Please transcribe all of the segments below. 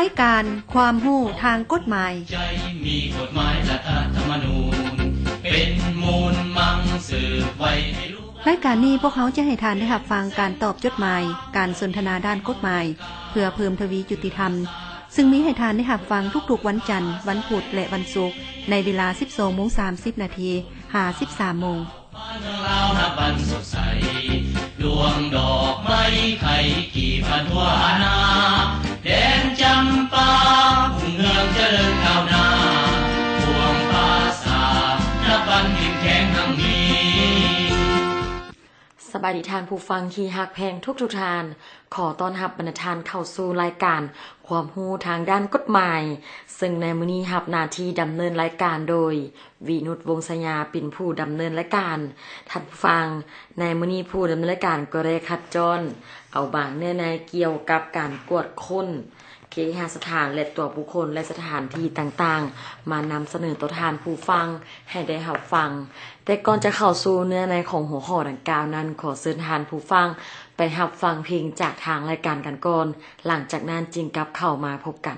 ายการความรู้ทางกฎหมายใจมีกฎหมายรัฐธรรมนูญเป็นมูลมั่งสืบไว้ให้รู้รายการนี้พวกเขาจะให้ทานได้รับฟังการตอบจดหมายการสนทนาด้านกฎหมายเพื่อเพิ่มทวียุติธรรมซึ่งมีให้ทานได้รับฟังทุกๆวันจันทร์วันพุธและวันศุกร์ในเวลา 12:30 นาที53 โมงเรื่องราวนับวันสดใสดวงดอกไม้ไข่กี่พันทั่วนาแดนจำปาพุ่งเมืองเจริญก้าวหน้าพวงภาษานับวันเข้มแข็งทั้งนี้สบายดีทานผู้ฟังที่ฮักแพงทุกทานขอต้อนรับบรรณาทานเข้าสู่รายการความรู้ทางด้านกฎหมายซึ่งในมื้อนี้รับหน้าที่ดำเนินรายการโดยวินุชวงศ์สยาเป็นผู้ดำเนินรายการท่านผู้ฟังในมื้อนี้ผู้ดำเนินรายการก็ได้คัดจรเอาบางเนื้อในเกี่ยวกับการกวดค้นเคหสถานและตัวบุคคลและสถานที่ต่างๆมานำเสนอต่อทานผู้ฟังให้ได้รับฟังแต่ก่อนจะเข้าสู่เนื้อในของหัวข้อดังกล่าวนั้นขอเชิญทานผู้ฟังไปรับฟังเพลงจากทางรายการกันก่อนหลังจากนั้นจึงกลับเข้ามาพบกัน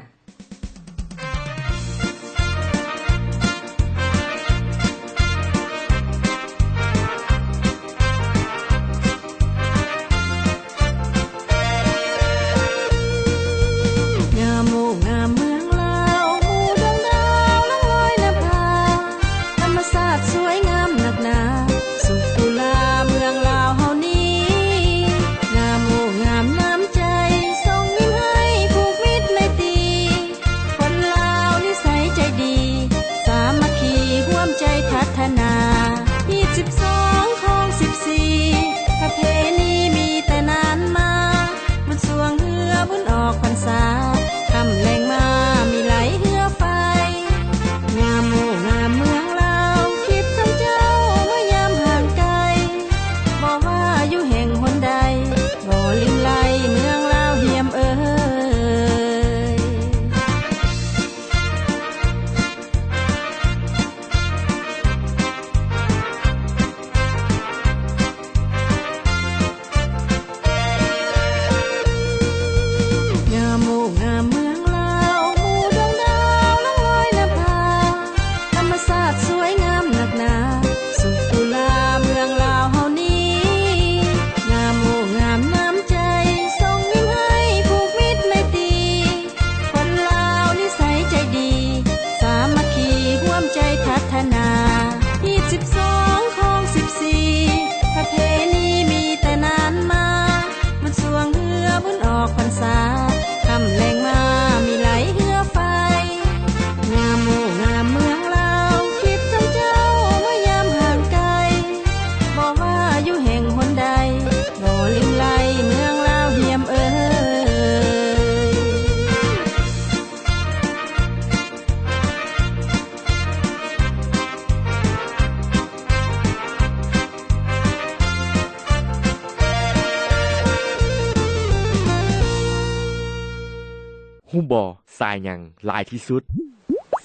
ฮู้บ่สายหยังหลายที่สุด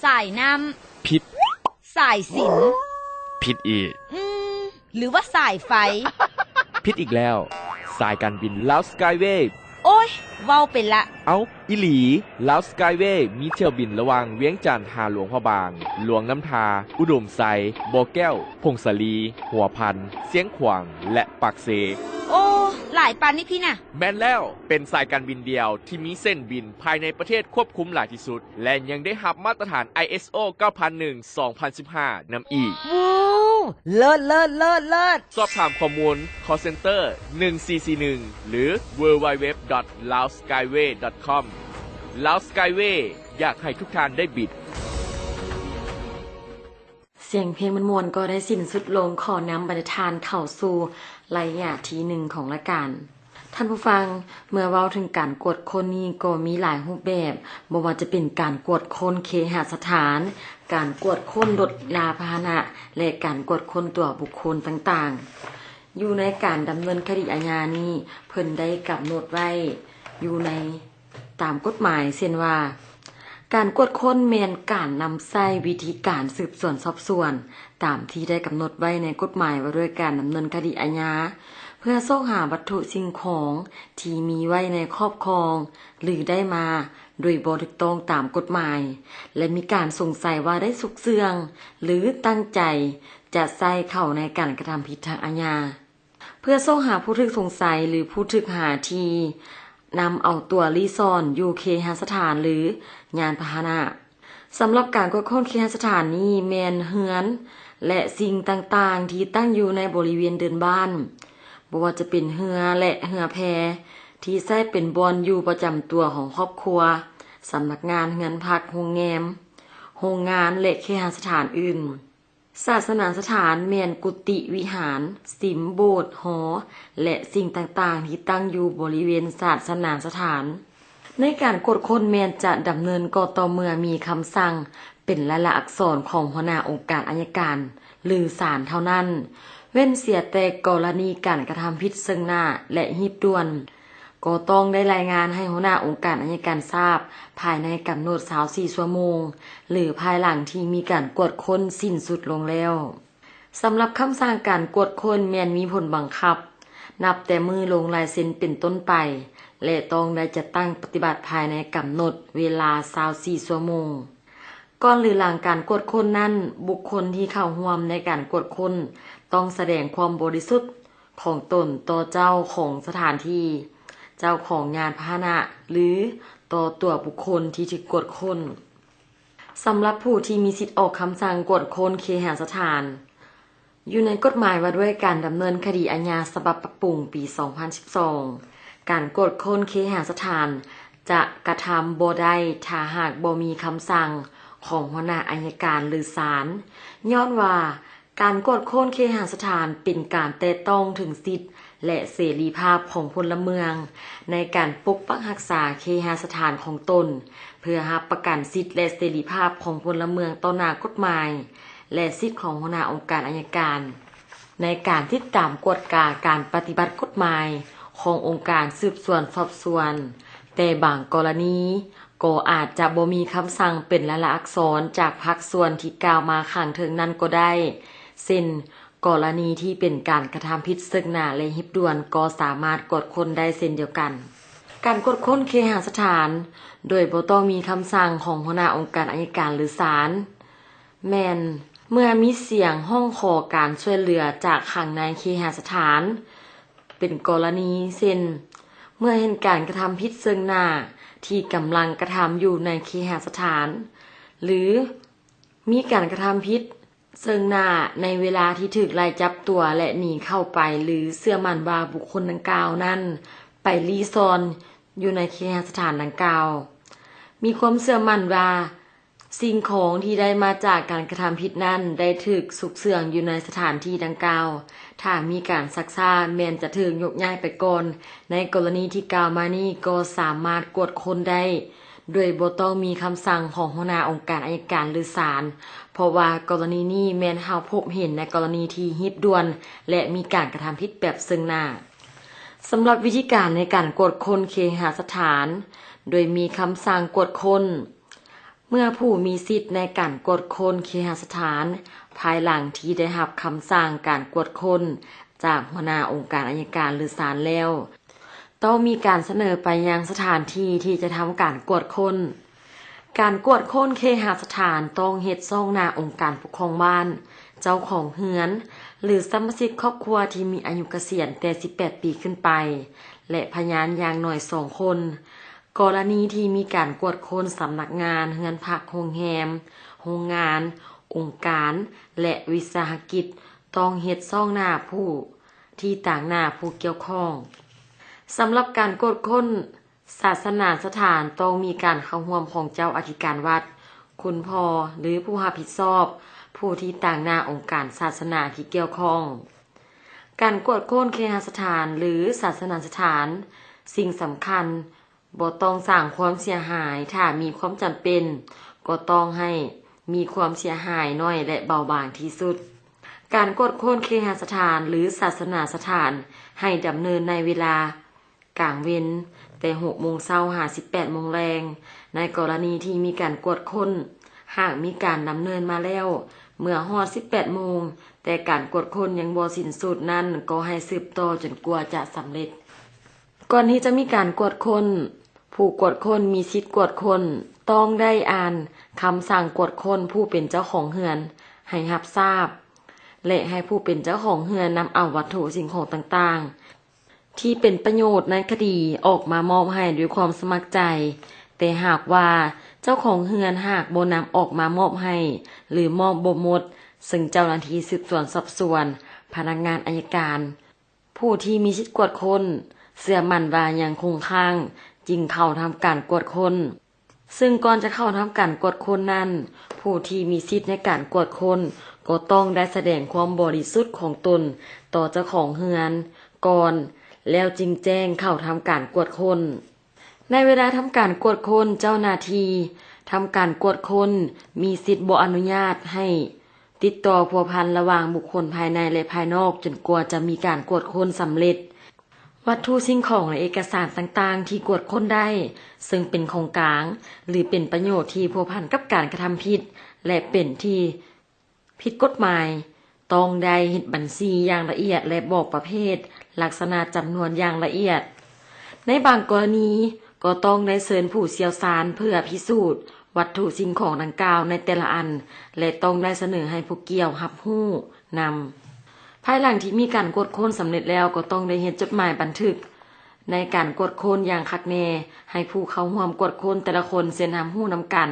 สายน้ำผิดสายสิญจน์ผิดอีกหรือว่าสายไฟ ผิดอีกแล้วสายการบินลาวสกายเวย์โอ้ยเว้าเป็นละเอาอีหลีลาวสกายเวย์มีเที่ยวบินระหว่างเวียงจันทน์หาหลวงพระบางหลวงน้ำทาอุดมไซบ่อแก้วพงศลีหัวพันเสียงขวางและปากเซโอ้หลายปานนี่พี่น่ะแม่นแล้วเป็นสายการบินเดียวที่มีเส้นบินภายในประเทศควบคุมหลายที่สุดและยังได้รับมาตรฐาน ISO 9001:2015 นำอีกว้าวเลิศสอบถามข้อมูล call center 1441หรือ www.laoskyway.com Lao Skyway อยากให้ทุกท่านได้บิดเสียงเพลงมันมวนก็ได้สิ้นสุดลงขอนำบรรณาทานเข้าสู่ระยะที่1ของรายการท่านผู้ฟังเมื่อเว้าถึงการกวดค้นนี้ก็มีหลายรูปแบบบ่ว่าจะเป็นการกวดค้นเคหสถานการกวดค้นรถยานพาหนะและการกวดค้นตัวบุคคลต่างๆอยู่ในการดำเนินคดีอาญานี้เพิ่นได้กำหนดไว้อยู่ในตามกฎหมายเช่นว่าการกวดค้นแม่นการนำใช้วิธีการสืบสวนสอบสวนตามที่ได้กำหนดไว้ในกฎหมายว่าด้วยการดำเนินคดีอาญา เพื่อโซกหาวัตถุสิ่งของที่มีไว้ในครอบครองหรือได้มาโดยบ่ถูกต้องตามกฎหมายและมีการสงสัยว่าได้สุกเสื่องหรือตั้งใจจะใส่เข้าในการกระทำผิดทางอาญาเพื่อโซกหาผู้ถูกสงสัยหรือผู้ถูกหาที่นำเอาตัวลีซ่อนอยู่เคหสถานหรือยานพาหนะสำหรับการกวดค้นเคหสถานนี้แม่นเฮือนและสิ่งต่างๆที่ตั้งอยู่ในบริเวณเดินบ้านบ่ว่าจะเป็นเรือและเรือแพที่ใช้เป็นบ่อนอยู่ประจำตัวของครอบครัวสำนักงานเฮือนพักโรงแรมโรงงานและเคหสถานอื่นศาสนาสถานแม่นกุฏิวิหารสิมโบสถ์หอและสิ่งต่างๆที่ตั้งอยู่บริเวณศาสนาสถานในการกดค้นแม่นจะดำเนินก็ต่อเมื่อมีคำสั่งเป็นลายลักษณ์อักษรของหัวหน้าองค์การอัยการหรือศาลเท่านั้นเว้นเสียแต่กรณีการกระทำผิดซึ่งหน้าและหีบด่วนก็ต้องได้รายงานให้หัวหน้าองค์การอัยการทราบภายในกำหนด24ชั่วโมงหรือภายหลังที่มีการกวดค้นสิ้นสุดลงแล้วสำหรับคำสั่งการกวดค้นแม้นมีผลบังคับนับแต่มือลงลายเซ็นเป็นต้นไปและต้องได้จัดตั้งปฏิบัติภายในกำหนดเวลา24ชั่วโมงก่อนหรือหลังการกวดค้นนั้นบุคคลที่เข้าร่วมในการกวดค้นต้องแสดงความบริสุทธิ์ของตนต่อเจ้าของสถานที่เจ้าของงานพาหนะหรือต่อตัวบุคคลที่ถูกกวดค้นสำหรับผู้ที่มีสิทธิ์ออกคำสั่งกวดค้นเคหสถานอยู่ในกฎหมายว่าด้วยการดำเนินคดีอาญาฉบับปรับปรุงปี 2012 การกวดค้นเคหสถานจะกระทำบ่ได้ถ้าหากบ่มีคำสั่งของหัวหน้าอัยการหรือศาลย้อนว่าการกวดค้นเคหสถานเป็นการแตะต้องถึงสิทธิและเสรีภาพของพลเมืองในการปกปักรักษาเคหสถานของตนเพื่อรับประกันสิทธิและเสรีภาพของพลเมืองต่อหน้ากฎหมายและสิทธิของหัวหน้าองค์การอัยการในการติดตามกวดกาการปฏิบัติกฎหมายขององค์การสืบสวนสอบสวนแต่บางกรณีก็อาจจะบ่มีคำสั่งเป็นลายลักษณ์อักษรจากภาคส่วนที่กล่าวมาข้างเทิงนั้นก็ได้เช่นกรณีที่เป็นการกระทำผิดซึ่งหน้าและหีบด่วนก็สามารถกวดค้นได้เช่นเดียวกันการกวดค้นเคหสถานโดยบ่ต้องมีคำสั่งของหัวหน้าองค์การอัยการหรือศาลแม่นเมื่อมีเสียงห้องขอการช่วยเหลือจากข้างในเคหสถานเป็นกรณีเช่นเมื่อเห็นการกระทำผิดซึ่งหน้าที่กำลังกระทำอยู่ในเคหสถานหรือมีการกระทำผิดซึ่งหน้าในเวลาที่ถูกไล่จับตัวและหนีเข้าไปหรือเชื่อมั่นว่าบุคคลดังกล่าวนั้นไปรีซอนอยู่ในเคหสถานดังกล่าวมีความเชื่อมั่นว่าสิ่งของที่ได้มาจากการกระทำผิดนั้นได้ถูกสุกเสื่องอยู่ในสถานที่ดังกล่าวถ้ามีการซักซ่าแม้นจะถูกยกย้ายไปก่อนในกรณีที่กล่าวมานี้ก็สามารถกวดค้นได้โดยบ่ต้องมีคำสั่งของหัวหน้าองค์การอัยการหรือศาลเพราะว่ากรณีนี้แม้นเฮาพบเห็นในกรณีที่หีบด่วนและมีการกระทำผิดแบบซึ่งหน้าสำหรับวิธีการในการกวดค้นเคหสถานโดยมีคำสั่งกวดค้นเมื่อผู้มีสิทธิ์ในการกวดค้นเคหสถานภายหลังที่ได้รับคำสั่งการกวดค้นจากหัวหน้าองค์การอัยการหรือศาลแล้วต้องมีการเสนอไปยังสถานที่ที่จะทำการกวดค้นการกวดค้นเคหสถานต้องเฮ็ดซ่องหน้าองค์การปกครองบ้านเจ้าของเฮือนหรือสมาชิกครอบครัวที่มีอายุเกษียณแต่18ปีขึ้นไปและพยานอย่างน้อย2คนกรณีที่มีการกวดค้นสำนักงานเฮือนพักโรงแรมโรงงานองค์การและวิสาหกิจต้องเฮ็ดซ่องหน้าผู้ที่ต่างหน้าผู้เกี่ยวข้องสำหรับการกวดค้นศาสนาสถานต้องมีการเข้าร่วมของเจ้าอธิการวัดคุณพ่อหรือผู้รับผิดชอบผู้ที่ต่างหน้าองค์การศาสนาที่เกี่ยวข้องการกวดค้นเคหสถานหรือศาสนาสถานสิ่งสำคัญบ่ต้องสร้างความเสียหายถ้ามีความจำเป็นก็ต้องให้มีความเสียหายน้อยและเบาบางที่สุดการกวดค้นเคหสถานหรือศาสนาสถานให้ดำเนินในเวลากลางเว้นแต่ 6 โมงเช้า 18 โมงแรงในกรณีที่มีการกวดค้นหากมีการดำเนินมาแล้ว เมื่อฮอด 18 โมงแต่การกวดคนยังบ่สิ้นสุดนั้นก็ให้สืบต่อจนกว่าจะสำเร็จก่อนที่จะมีการกวดคนผู้กวดคนมีสิทธิ์กวดคนต้องได้อ่านคำสั่งกวดคนผู้เป็นเจ้าของเฮือนให้รับทราบและให้ผู้เป็นเจ้าของเฮือนนำเอาวัตถุสิ่งของต่างๆที่เป็นประโยชน์ในคดีออกมามอบให้ด้วยความสมัครใจแต่หากว่าเจ้าของเฮือนหากบ่นำออกมามอบให้หรือมอบบ่หมดซึ่งเจ้าหน้าที่สืบสวนสอบสวนพนักงานอัยการผู้ที่มีสิทธิ์กวดคนเชื่อมั่นว่ายังคงค้างจึงเข้าทำการกวดคนซึ่งก่อนจะเข้าทำการกวดคนนั้นผู้ที่มีสิทธิ์ในการกวดคนก็ต้องได้แสดงความบริสุทธิ์ของตนต่อเจ้าของเฮือนก่อนแล้วจึงแจ้งเข้าทำการกวดคนในเวลาทำการกวดคนเจ้าหน้าที่ทำการกวดคนมีสิทธิ์บ่อนุญาตให้ติดต่อพัวพันระหว่างบุคคลภายในและภายนอกจนกว่าจะมีการกวดคนสำเร็จวัตถุสิ่งของและเอกสารต่างๆที่กวดคนได้ซึ่งเป็นของกลางหรือเป็นประโยชน์ที่พัวพันกับการกระทำผิดและเป็นที่ผิดกฎหมายต้องได้เฮ็ดบัญชีอย่างละเอียดและบอกประเภทลักษณะจำนวนอย่างละเอียดในบางกรณีก็ต้องได้เชิญผู้เชี่ยวชาญเพื่อพิสูจน์วัตถุสิ่งของดังกล่าวในแต่ละอันและต้องได้เสนอให้ผู้เกี่ยวรับรู้นำภายหลังที่มีการกวดค้นสำเร็จแล้วก็ต้องได้เฮ็ดจดหมายบันทึกในการกวดค้นอย่างคักแน่ให้ผู้เข้าร่วมกวดค้นแต่ละคนเซ็นรับรู้นำกัน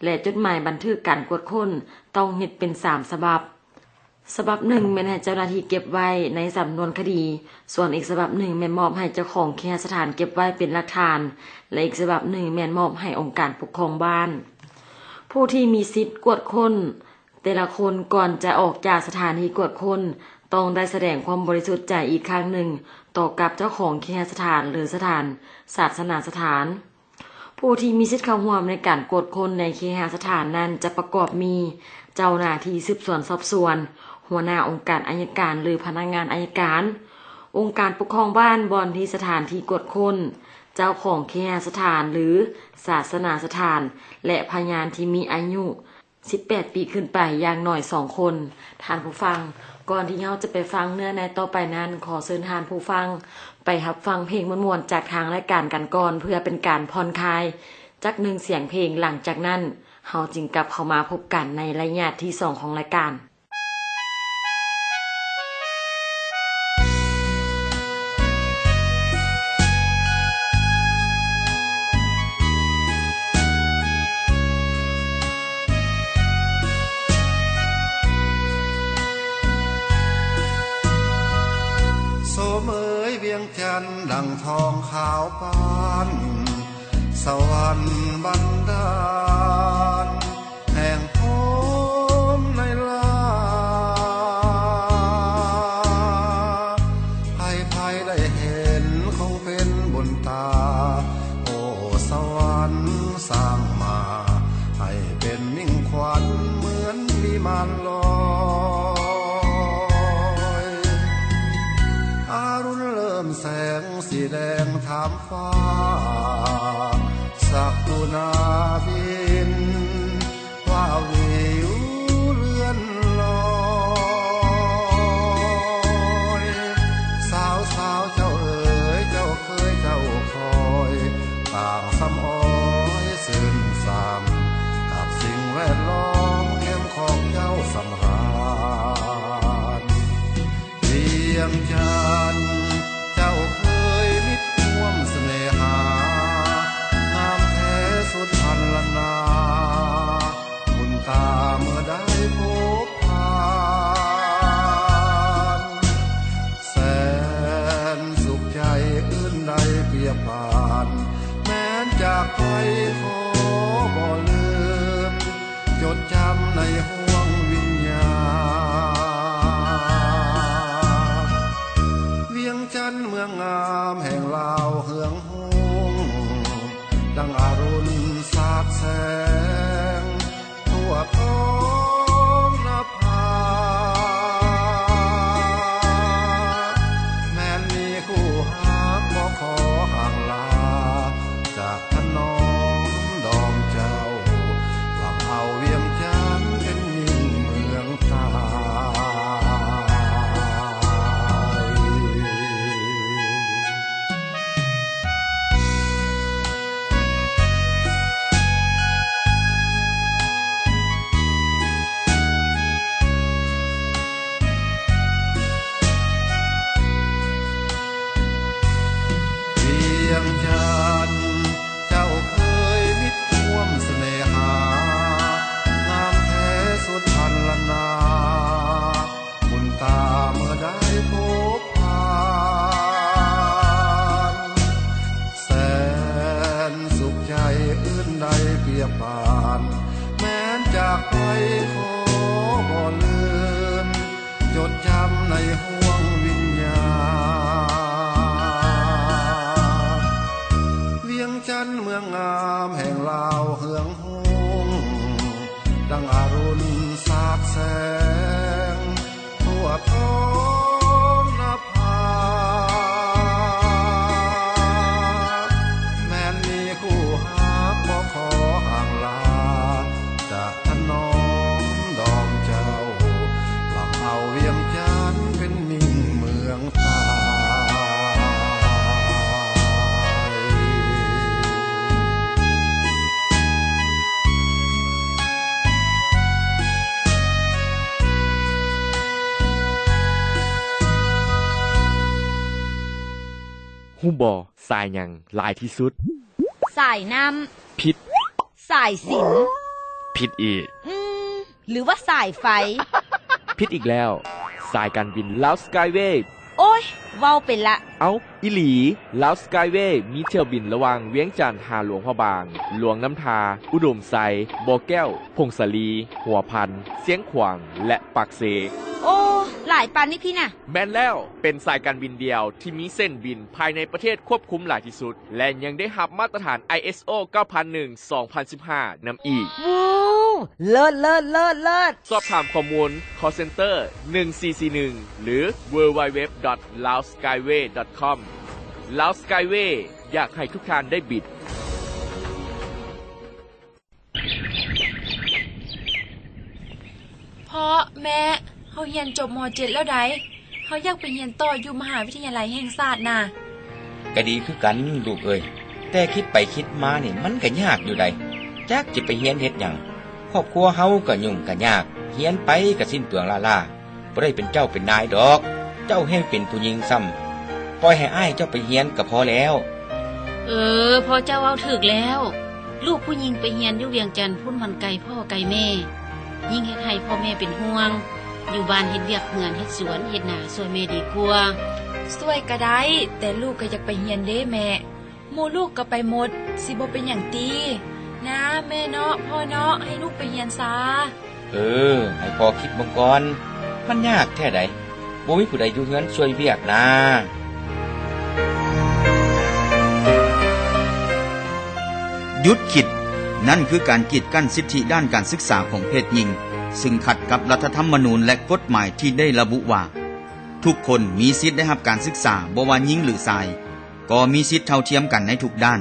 และจดหมายบันทึกการกวดค้นต้องเฮ็ดเป็น3ฉบับฉบับหนึ่งแม่นให้เจ้าหน้าที่เก็บไว้ในสำนวนคดีส่วนอีกฉบับหนึ่งแม่นมอบให้เจ้าของเคหสถานเก็บไว้เป็นหลักฐานและอีกฉบับหนึ่งแม่นมอบให้องค์การปกครองบ้านผู้ที่มีสิทธิ์กวดค้นแต่ละคนก่อนจะออกจากสถานีกวดค้นต้องได้แสดงความบริสุทธิ์ใจอีกครั้งหนึ่งต่อกับเจ้าของเคหสถานหรือสถานศาสนาสถานผู้ที่มีสิทธิ์เข้าร่วมในการกวดค้นในเคหสถานนั้นจะประกอบมีเจ้าหน้าที่สืบสวนสอบสวนหัวหน้าองค์การอัยการหรือพนักงานอัยการองค์การปกครองบ้านบ่อนที่สถานที่กวดค้นเจ้าของเคหสถานหรือศาสนาสถานและพยานที่มีอายุ18 ปีขึ้นไปอย่างน้อย2 คนท่านผู้ฟังก่อนที่เราจะไปฟังเนื้อในต่อไปนั้นขอเชิญท่านผู้ฟังไปรับฟังเพลงม่วนๆจากทางรายการกันก่อนเพื่อเป็นการผ่อนคลายจักหนึ่งเสียงเพลงหลังจากนั้นเราจึงกลับเข้ามาพบกันในระยะที่2ของรายการจันดังทองขาวปานสวรรค์บันดาลแห่งพมในลาให้ได้เห็นคงเป็นบุญตาโอ้สวรรค์สร้างมาให้เป็นมิ่งขวัญเหมือนวิมานลอยอารุณเริ่มแสงสีแดงถามฟ้าสักตุนาบินว่าวิวเลื่อนลอยสาวเจ้าเอ๋ยเจ้าเคยเจ้าคอยต่างซ้ำอ้อยซื่นซ้ำกับสิ่งแวดล้อมเข้มของเจ้าสำหารเวียงจันทร์เจ้าเคยมิตรร่วมเสน่หางามแท้สุดพันละนาบุญตาเมื่อได้พบผ่านแสนสุขใจอื่นใดเปรียบปานแม้นจากไปขอบ่ลืมจดจำในห่วงวิญญาณเวียงจันทร์เมืองงามแห่งลาวเฮืองหงดังอรุณสาดแสงทั่วท้องนภาแม้นมีคู่หักบ่ขอห่างลาจากถนอมดอมเจ้าหลับเอาเวียงจันทร์เป็นยิ่งเมือง ห่วงวิญญาเวียงจันทน์เมืองงามแห่งลาวเฮืองหงดังอรุณสาดแสงทั่วท้องนภาแม้นมีคู่ฮักบ่ขอห่างลาจากถนอมดอมเจ้าหลับเอาเวียงจันทน์เป็นมิ่งเมืองไทฮู้บ่สายหยังหลายที่สุด สายน้ ผิด ำสายสิญ ผิดอีก หรือว่าสายไฟ ผิดอีกแล้ว สายการบินลาวสกายเวย์ โอ้ยเว้าเป็นละ เอาอีหลีลาวสกายเวย์มีเที่ยวบินระหว่างเวียงจันทน์หาหลวงพระบาง หลวงน้ำทา อุดมไซบ่อแก้ว พงศลี หัวพัน เสียงขวาง และปากเซ โอ้หลายปันนี่พี่น่ะ แม่นแล้วเป็นสายการบินเดียวที่มีเส้นบินภายในประเทศควบคุมหลายที่สุด และยังได้รับมาตรฐาน ISO 9001:2015 นำอีก ว้าวเลิศเลิศเลิศเลิศ สอบถามข้อมูล call center 1441 หรือ www.laoskyway.com Lao Skyway อยากให้ทุกท่านได้บิด พ่อแม่เฮาเรียนจบม.7 แล้วไดเฮาอยากไปเรียนต่ออยู่มหาวิทยาลัยแห่งชาติน่ะ ก็ดีคือกันลูกเอ้ยแต่คิดไปคิดมานี่มันก็ยากอยู่ใดจักสิไปเรียนเฮ็ดหยังครอบครัวเฮาก็ยุ่งก็ยากเรียนไปก็สิ้นเปลืองล่าๆบ่ได้เป็นเจ้าเป็นนายดอกเจ้าแฮ่งเป็นผู้หญิงซ้ำปล่อยให้อ้ายเจ้าไปเรียนก็พอแล้ว พอเจ้าเอาถึกแล้ว ลูกผู้หญิงไปเรียนอยู่เวียงจันทน์พุ่นมันไกลพ่อไกลแม่ยิ่งเฮ็ดให้พ่อแม่เป็นห่วงอยู่บ้านเฮ็ดเวียกเฮือนเฮ็ดสวนเฮ็ดนาช่วยแม่ดีกว่า ช่วยก็ได้แต่ลูกก็อยากไปเรียนเด้แม่หมู่ลูกก็ไปหมดสิบ่เป็นหยังตีนะแม่เนาะพ่อเนาะให้ลูกไปเรียนซะ ให้พอคิดเบิ่งก่อนมันยากแท้ใดบ่มีผู้ใดอยู่เฮือนช่วยเวียกนะหยุดคิดนั่นคือการกีดกั้นสิทธิด้านการศึกษาของเพศหญิงซึ่งขัดกับรัฐธรรมนูญและกฎหมายที่ได้ระบุว่าทุกคนมีสิทธิได้รับการศึกษาบ่ว่าหญิงหรือชายก็มีสิทธิเท่าเทียมกันในทุกด้าน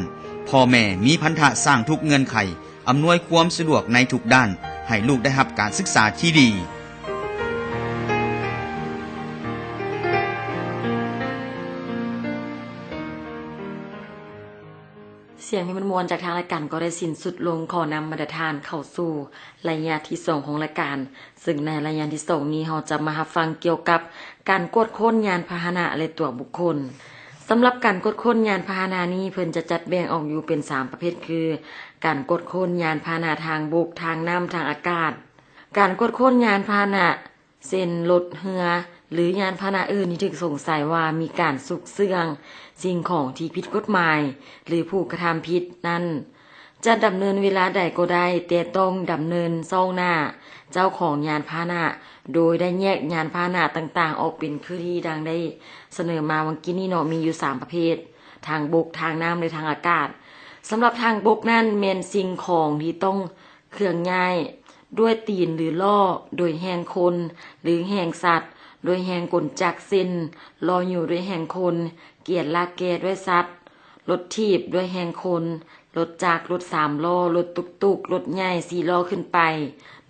พ่อแม่มีพันธะสร้างทุกเงื่อนไขอำนวยความสะดวกในทุกด้านให้ลูกได้รับการศึกษาที่ดีเสียงที่มันมวลจากทางรายการก็ได้สิ้นสุดลงขอนำมาตรฐานเข้าสู่ระยะที่2ของรายการซึ่งในระยะที่2นี้เราจะมารับฟังเกี่ยวกับการกวดค้นยานพาหนะและตัวบุคคลสำหรับการกวดค้นยานพาหนะนี้เพิ่นจะจัดแบ่งออกอยู่เป็น3ประเภทคือการกวดค้นยานพาหนะทางบกทางน้ำทางอากาศการกวดค้นยานพาหนะเช่นรถเรือหรือยานพาหนะอื่นที่ถูกสงสัยว่ามีการซุกเสื่องสิ่งของที่ผิดกฎหมายหรือผู้กระทำผิดนั้นจะดำเนินเวลาใดก็ได้แต่ต้องดำเนินซ่องหน้าเจ้าของยานพาหนะโดยได้แยกยานพาหนะต่างๆออกเป็นคือที่ดังได้เสนอมาวันกี้นี้เนาะมีอยู่3ประเภททางบกทางน้ำและทางอากาศสำหรับทางบกนั้นแม่นสิ่งของที่ต้องเคลื่อนย้ายด้วยตีนหรือล้อโดยแหงคนหรือแหงสัตว์โดยแหงกลจักรเส้นลอยอยู่ด้วยแหงคนเกียร์ลากแกด้วยสัตว์รถถีบด้วยแหงคนรถจักรรถ3ล้อรถตุกๆรถใหญ่4ล้อขึ้นไป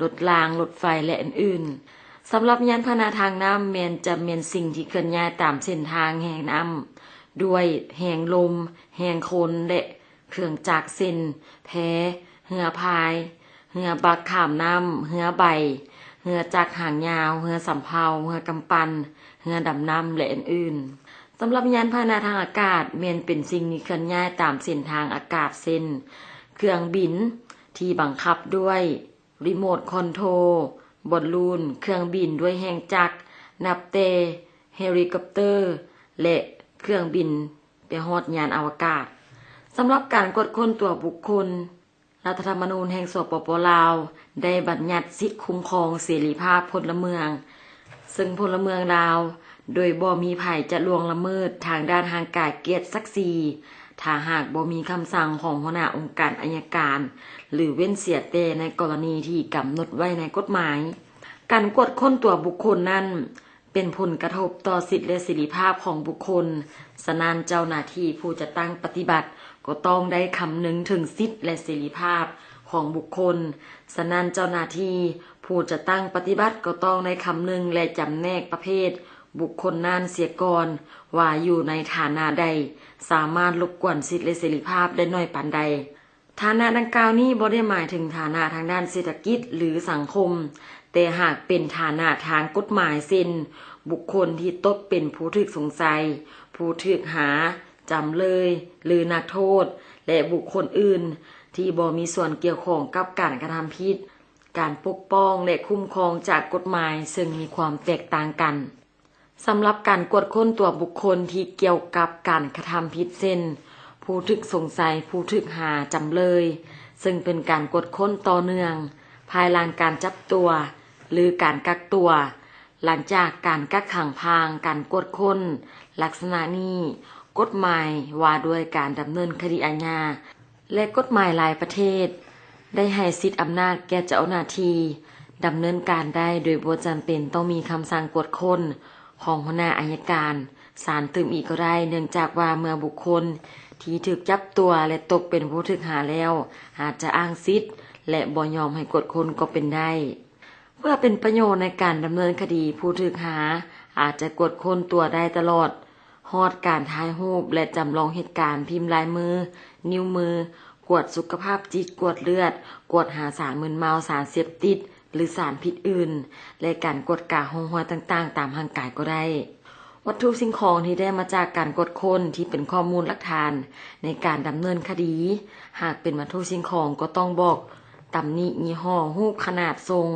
รถรางรถไฟและอื่นๆสำหรับยานพาหนะทางน้ำแม่นจะเป็นสิ่งที่เคลื่อนย้ายตามเส้นทางแห่งน้ำด้วยแหงลมแหงคนและเครื่องจักรเส้นแพเรือพายเรือบักข้ามน้ำเรือใบเรือจักรหางยาวเรือสำเภาเรือกำปั้นเรือดำน้ำและอื่นๆสำหรับยานพาหนะทางอากาศแม่นเป็นสิ่งที่เคลื่อนย้ายตามเส้นทางอากาศเช่นเครื่องบินที่บังคับด้วยรีโมทคอนโทรลบอลลูนเครื่องบินด้วยแหงจักรนับเตเฮลิคอปเตอร์และเครื่องบินไปฮอดยานอวกาศสำหรับการกวดค้นตัวบุคคลรัฐธรรมนูญแห่งสปป.ลาวได้บัญญัติสิทธิคุ้มครองเสรีภาพพลเมือง ซึ่งพลเมืองลาวโดยบ่มีไผจะล่วงละเมิดทางด้านทางกายเกียรติศักดิ์ศรีถ้าหากบ่มีคำสั่งของหัวหน้าองค์การอัยการหรือเว้นเสียแต่ในกรณีที่กำหนดไว้ในกฎหมายการกวดค้นตัวบุคคลนั้นเป็นผลกระทบต่อสิทธิและเสรีภาพของบุคคลฉะนั้นเจ้าหน้าที่ผู้จะตั้งปฏิบัติก็ต้องได้คำนึงถึงสิทธิและเสรีภาพของบุคคลฉะนั้นเจ้าหน้าที่ผู้จะตั้งปฏิบัติก็ต้องได้คำนึงและจำแนกประเภทบุคคลนั้นเสียก่อนว่าอยู่ในฐานะใดสามารถรบกวนสิทธิและเสรีภาพได้น้อยปานใดฐานะดังกล่าวนี้บ่ได้หมายถึงฐานะทางด้านเศรษฐกิจหรือสังคมแต่หากเป็นฐานะทางกฎหมายเช่นบุคคลที่ตกเป็นผู้ถูกสงสัยผู้ถูกหาจำเลยหรือนักโทษและบุคคลอื่นที่บ่มีส่วนเกี่ยวข้องกับการกระทำผิดการปกป้องและคุ้มครองจากกฎหมายซึ่งมีความแตกต่างกันสำหรับการกวดค้นตัวบุคคลที่เกี่ยวกับการกระทำผิดเช่นผู้ถูกสงสัยผู้ถูกหาจำเลยซึ่งเป็นการกวดค้นต่อเนื่องภายหลังการจับตัวหรือการกักตัวหลังจากการกักขังพางการกวดค้นลักษณะนี้กฎหมายว่าด้วยการดำเนินคดีอาญาและกฎหมายหลายประเทศได้ให้สิทธิอำนาจแก่เจ้าหน้าที่ดำเนินการได้โดยบ่จำเป็นต้องมีคำสั่งกวดค้นของหัวหน้าอัยการศาลตืมอีกก็ได้เนื่องจากว่าเมื่อบุคคลที่ถูกจับตัวและตกเป็นผู้ถูกหาแล้วอาจจะอ้างสิทธิ์และบ่ยอมให้กวดค้นก็เป็นได้เพื่อเป็นประโยชน์ในการดำเนินคดีผู้ถูกหาอาจจะกวดค้นตัวได้ตลอดฮอดการถ่ายรูปและจำลองเหตุการณ์พิมพ์ลายมือนิ้วมือกวดสุขภาพจิตกวดเลือดกวดหาสารมึนเมาสารเสพติดหรือสารพิษอื่นและการกวดกาห้องหัวต่างๆตามร่างกายก็ได้วัตถุสิ่งของที่ได้มาจากการกวดค้นที่เป็นข้อมูลหลักฐานในการดำเนินคดีหากเป็นวัตถุสิ่งของก็ต้องบอกตำหนิยี่ห้อรูปขนาดทรง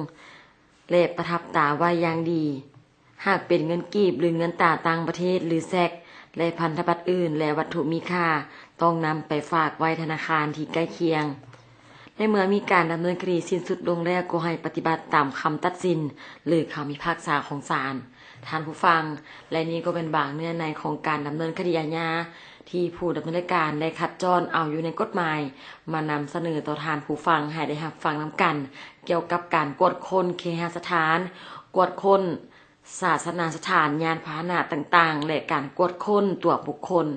และประทับตาไว้อย่างดีหากเป็นเงินกีบหรือเงินตราต่างประเทศหรือแซกและพันธบัตรอื่นและวัตถุมีค่าต้องนำไปฝากไว้ธนาคารที่ใกล้เคียงในเมื่อมีการดำเนินคดีสิ้นสุดลงแล้วก็ให้ปฏิบัติตามคำตัดสินหรือคำพิพากษาของศาลท่านผู้ฟังและนี้ก็เป็นบางเนื้อในของการดำเนินคดีอาญาที่ผู้ดำเนินการได้คัดจรเอาอยู่ในกฎหมายมานำเสนอต่อท่านผู้ฟังให้ได้รับฟังนำกันเกี่ยวกับการกวดค้นเคหสถานกวดค้นศาสนาสถานยานพาหนะต่างๆและการกวดค้นตัวบุคคล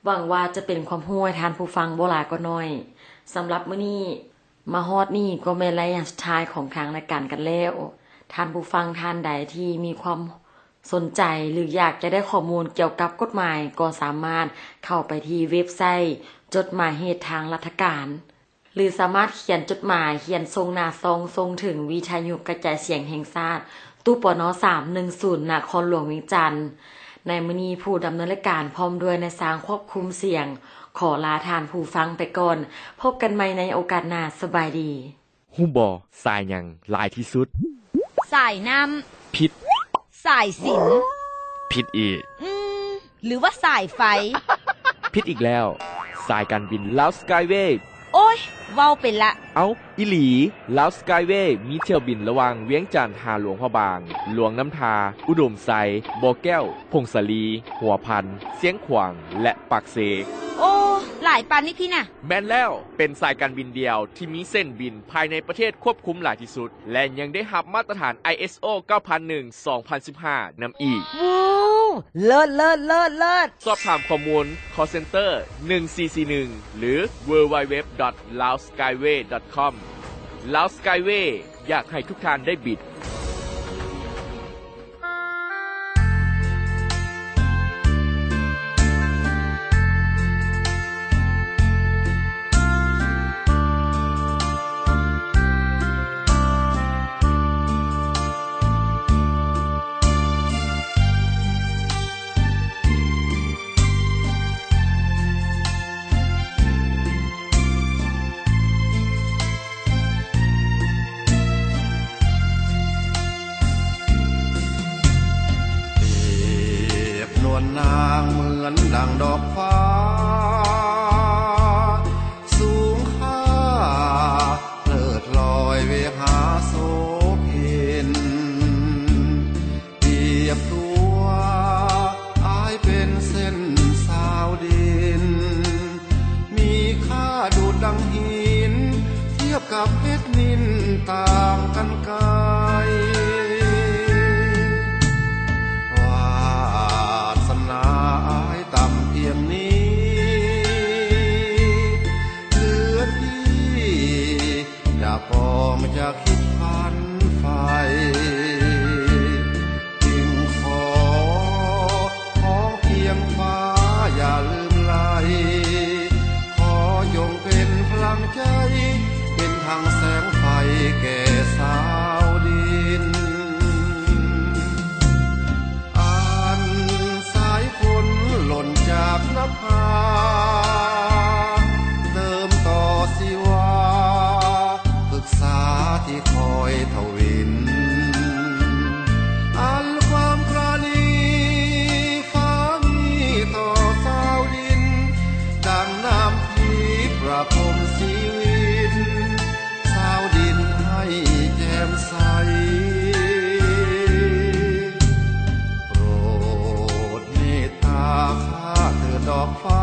หวังว่าจะเป็นความรู้ให้ท่านผู้ฟังบ่หลายก็น้อยสำหรับมื้อนี้มาฮอดนี่ก็แม่นระยะสุดท้ายของทางรายการกันแล้วท่านผู้ฟังท่านใดที่มีความสนใจหรืออยากจะได้ข้อมูลเกี่ยวกับกฎหมายก็สามารถเข้าไปที่เว็บไซต์จดหมายเหตุทางราชการหรือสามารถเขียนจดหมายเขียนส่งหน้าซองส่งถึงวิทยุกระจายเสียงแห่งชาติตู้ปน310นครหลวงเวียงจันทน์ในมื้อนี้ผู้ดำเนินรายการพร้อมด้วยในสร้างควบคุมเสียงขอลาทานผู้ฟังไปก่อนพบกันใหม่ในโอกาสหน้าสบายดีฮู้บ่สายหยังหลายที่สุดสายน้ำผิดสายสิญจน์ผิดอีกหรือว่าสายไฟ ผิดอีกแล้วสายการบินลาวสกายเวย์โอ้ยเว้าเป็นละเอาอีหลีลาวสกายเวย์มีเที่ยวบินระหว่างเวียงจันทน์หาหลวงพระบางหลวงน้ำทาอุดมไซบ่อแก้วพงศาลีหัวพันเสียงขวางและปากเสกโอ้หลายปานนี่พี่น่ะแม่นแล้วเป็นสายการบินเดียวที่มีเส้นบินภายในประเทศควบคุมหลายที่สุดและยังได้รับมาตรฐาน ISO 9001:2015 นำอีกว้าวเลิศสอบถามข้อมูล call center 1441หรือ www.laoskyway.com Lao Skyway อยากให้ทุกท่านได้บิดนางเหมือนดังดอกฟ้าสูงค่าเลิศลอยเวหาโสภิน อย่าคิดฝันใฝ่จึงขอเพียงฟ้าอย่าลืมไหลขอยงเป็นพลังใจเป็นทางแสงไฟแก่สาวดินอันสายฝนหล่นจากนภาเติมต่อสิว่าปรึกษาที่คอยทวินอันความปราณีฟ้ามีต่อสาวดินดังน้ำทิพย์ประพรมสีวินสาวดินให้แจ่มใสโปรดเมตตาข้าเถิดดอกฟ้า